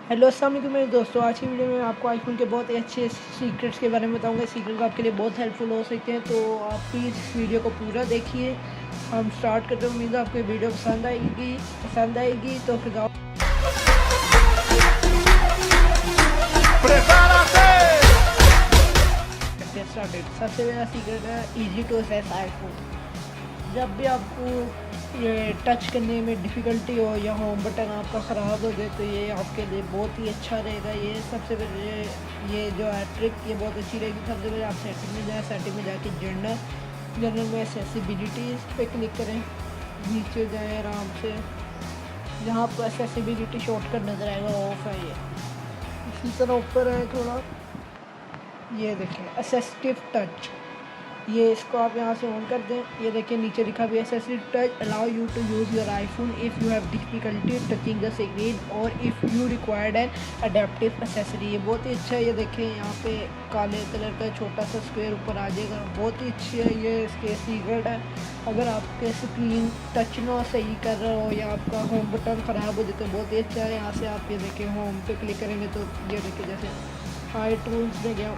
Hello अस्सलाम वालेकुम मेरे दोस्तों। आज की वीडियो में आपको आईफोन के बहुत ही अच्छे सीक्रेट्स के बारे में बताऊंगा। सीक्रेट आपके लिए बहुत हेल्पफुल हो सकते हैं, तो आप प्लीज़ इस वीडियो को पूरा देखिए। हम स्टार्ट करते हैं। उम्मीद है आपको वीडियो पसंद आएगी तो फिर आप स्टार्टेड। सबसे पहला सीक्रेट है इजी टू एक्सेस आईफोन। जब भी आपको ये टच करने में डिफ़िकल्टी हो या होम बटन आपका ख़राब हो जाए तो ये आपके लिए बहुत ही अच्छा रहेगा। ये सबसे पहले ये जो है ट्रिक ये बहुत अच्छी रहेगी। सबसे पहले आप सेटिंग में जाएँ, सेटिंग में जाके जनरल में एक्सेसिबिलिटीज़ पे क्लिक करें। नीचे जाएँ आराम से, जहाँ आपको एक्सेसिबिलिटी शॉर्टकट नज़र आएगा ऑफ है ये। इसी तरह ऊपर है थोड़ा, ये देखें असिस्टिव टच, ये इसको आप यहाँ से ऑन कर दें। ये देखिए नीचे लिखा भी है assistive touch allow you to use your iPhone if you have difficulty touching the screen और if you required an adaptive accessory. ये बहुत ही अच्छा है। ये देखें यहाँ पे काले कलर का छोटा सा स्क्वायर ऊपर आ जाएगा, बहुत ही अच्छी है ये। इसके सीक्रेट है, अगर आपके स्क्रीन टच ना सही कर रहा हो या आपका होम बटन ख़राब हो जाए तो बहुत ही अच्छा है। यहाँ से आप ये देखें होम पे क्लिक करेंगे तो ये देखें जैसे आई टूल्स में गया,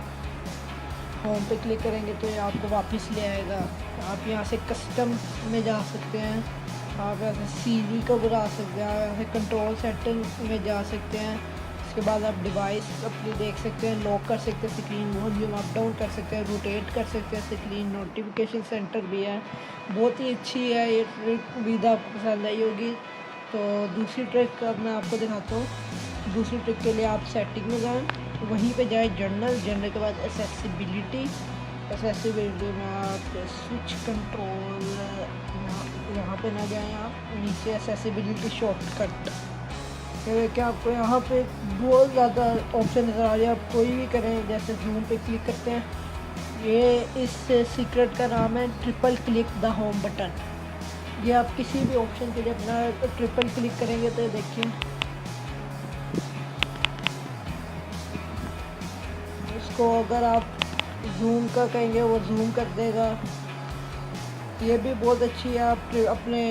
होम पे क्लिक करेंगे तो ये आपको वापस ले आएगा। आप यहाँ से कस्टम में जा सकते हैं, आप यहाँ से सीरी को बढ़ा सकते हैं, यहाँ से कंट्रोल सेटिंग में जा सकते हैं। इसके बाद आप डिवाइस अपनी देख सकते हैं, लॉक कर सकते हैं, स्क्रीन वॉल्यूम अप डाउन कर सकते हैं, रोटेट कर सकते हैं स्क्रीन। नोटिफिकेशन सेंटर भी है, बहुत ही अच्छी है ये ट्रिक। उम्मीद आपको पसंद आई होगी। तो दूसरी ट्रिक अब मैं आपको दिखाता हूँ। दूसरी ट्रिक के लिए आप सेटिंग में जाएँ, वहीं पे जाए जनरल के बाद एक्सेसिबिलिटी में आप स्विच कंट्रोल, यहाँ पे ना जाएँ, आप नीचे एक्सेसिबिलिटी शॉर्टकट। क्या आपको यहाँ पे बहुत ज़्यादा ऑप्शन नज़र आ रहे हैं, आप कोई भी करें। जैसे जूम पे क्लिक करते हैं, ये इस सीक्रेट का नाम है triple click the home button. ये आप किसी भी ऑप्शन के लिए अपना ट्रिपल क्लिक करेंगे तो देखिए इसको अगर आप जूम का कहेंगे वो जूम कर देगा। ये भी बहुत अच्छी है। आप अपने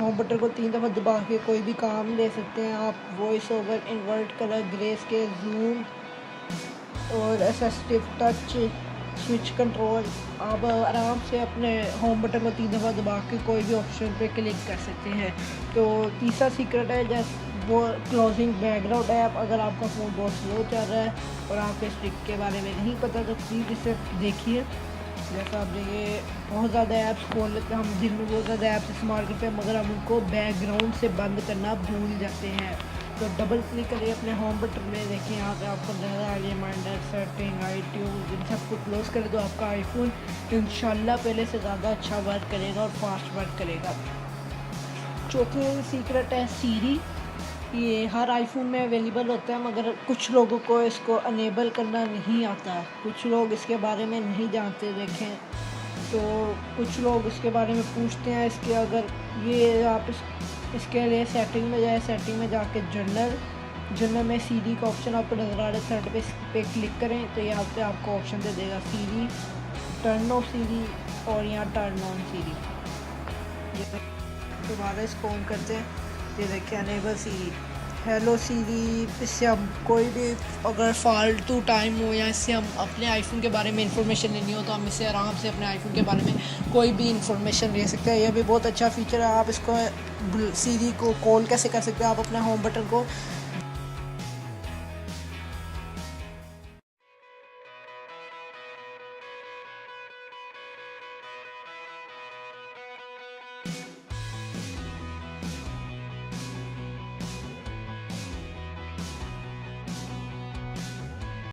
होम बटन को 3 दफ़ा दबा के कोई भी काम ले सकते हैं। आप voice over, invert colour, grey scale, zoom और असिस्टिव टच, स्विच कंट्रोल, आप आराम से अपने होम बटन को 3 दफ़ा दबा के कोई भी ऑप्शन पे क्लिक कर सकते हैं। तो तीसरा सीक्रेट है जैसे वो क्लोजिंग बैकग्राउंड ऐप। अगर आपका फ़ोन बहुत स्लो चल रहा है और आपको इस ट्रिक के बारे में नहीं पता तो प्लीज़ इसे देखिए। जैसा आप देखिए बहुत ज़्यादा ऐप्स खोल लेते हैं, हम दिन में बहुत ज़्यादा ऐप्स इस्तेमाल करते हैं मगर हम उनको बैकग्राउंड से बंद करना भूल जाते हैं। तो डबल क्लिक करिए अपने होम बटन में, देखिए यहाँ पे आपको नज़र आ रही है रिमाइंडर, सेटिंग, आईट्यून्स, इन सबको क्लोज़ करें तो आपका आईफोन इंशाल्लाह पहले से ज़्यादा अच्छा वर्क करेगा और फास्ट वर्क करेगा। चौथी सीक्रेट है सीरी। ये हर आईफोन में अवेलेबल होता है मगर कुछ लोगों को इसको अनेबल करना नहीं आता, कुछ लोग इसके बारे में नहीं जानते। देखें तो कुछ लोग इसके बारे में पूछते हैं। इसके अगर ये आप इसके लिए सेटिंग में जाए, सेटिंग में जाके जनरल में सीडी का ऑप्शन आपको नज़र आ रहा है, थर्ड पे क्लिक करें तो यहाँ पे आपको ऑप्शन दे देगा सीडी, टर्न ऑफ सीडी और यहाँ टर्न ऑन सीडी। दोबारा इसको ऑन करते हैं, ये देखिए अनेबल सीरी, हेलो सीरी। इससे हम कोई भी अगर फालतू टाइम हो या इससे हम अपने आईफोन के बारे में इंफॉर्मेशन लेनी हो तो हम इससे आराम से अपने आईफोन के बारे में कोई भी इंफॉर्मेशन ले सकते हैं। यह भी बहुत अच्छा फीचर है। आप इसको सीरी को कॉल कैसे कर सकते हैं, आप अपने होम बटन को